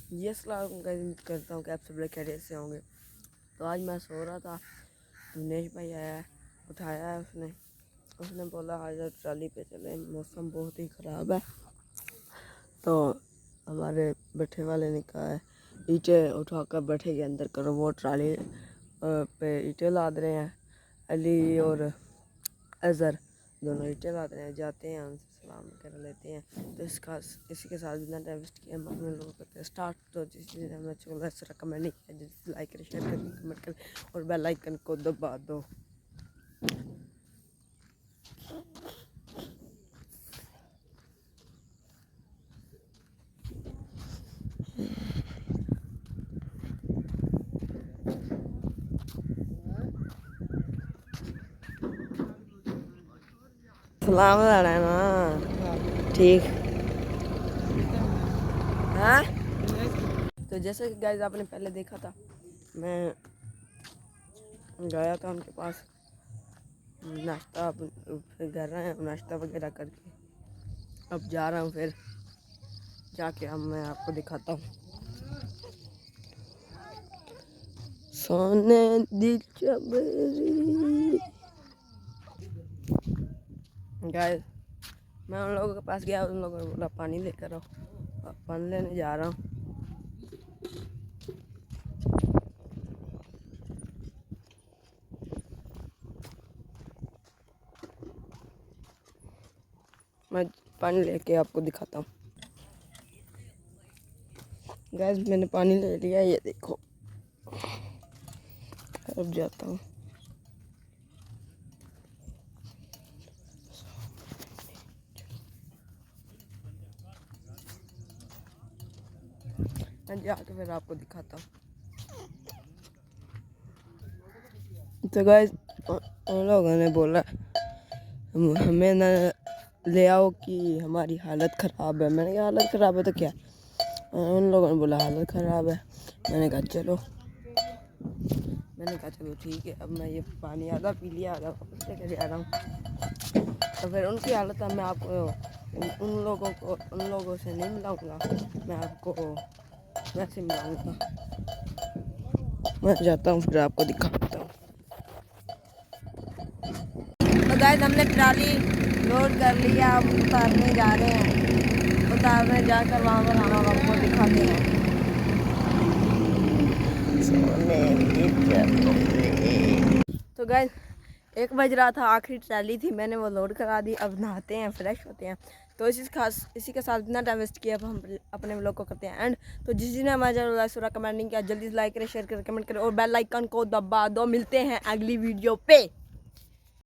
ये सलाम करता हूँ कि आप सब लोग खैरियत से होंगे। तो आज मैं सो रहा था, दिनेश भाई आया, उठाया है उसने बोला आज ट्राली पे चले, मौसम बहुत ही ख़राब है। तो हमारे बैठे वाले ने कहा है ईंटें उठाकर बैठे के अंदर करो। वो ट्राली पे ईंटें लाद रहे हैं, अली और अज़हर दोनों ईंटें लाद रहे हैं। जाते हैं उनसे सलाम कर लेते हैं। तो इसी के साथ बिना टाइम वेस्ट किए हम अपने लोगों करते हैं स्टार्ट। तो जिस चीज़ हमने चैनल ऐसा रिकमेंड नहीं किया, जिस लाइक करें, शेयर करें, कमेंट करें और बेल आइकन को दबा दो। सलाम है ना, ठीक हाँ। तो जैसे कि गाइस आपने पहले देखा था, मैं गया था उनके पास नाश्ता फिर कर रहे हैं, नाश्ता वगैरह करके अब जा रहा हूँ। फिर जाके अब मैं आपको दिखाता हूँ सोने दी चबरी। गाइस मैं उन लोगों के पास गया, उन लोगों ने बोला पानी लेकर आओ, अब पानी लेने जा रहा हूँ। मैं पानी लेके आपको दिखाता हूँ। गैस मैंने पानी ले लिया, ये देखो। अब जाता हूँ। मैं जाके फिर आपको दिखाता हूँ। तो गैस उन लोगों ने बोला हमें ना ले आओ कि हमारी हालत ख़राब है। मैंने कहा हालत ख़राब है तो क्या। उन लोगों ने बोला हालत ख़राब है। मैंने कहा चलो ठीक है। अब मैं ये पानी आधा पी लिया, आधा वापस लेकर जा रहा हूँ। तो फिर उनकी हालत है, मैं आपको उन लोगों से नहीं मिलाऊंगा, मैं आपको वैसे मिलाऊंगा। मैं जाता हूँ, फिर आपको दिखाता हूँ। तो गाइस हमने ट्राली लोड कर लिया, अब उतारने जा रहे हैं। उतारने जाकर वहाँ पर हम आपको दिखाते हैं। तो गाइस 1 बज रहा था, आखिरी ट्राली थी, मैंने वो लोड करा दी। अब नहाते हैं, फ्रेश होते हैं। तो इसी के साथ बिना टाइम वेस्ट किए अब हम अपने व्लॉग को करते हैं एंड। तो जिसने हमारे चैनल को कमेंट नहीं किया, जल्दी से लाइक करें, शेयर करें, कमेंट करें और बेल आइकन को दबा दो। मिलते हैं अगली वीडियो पे।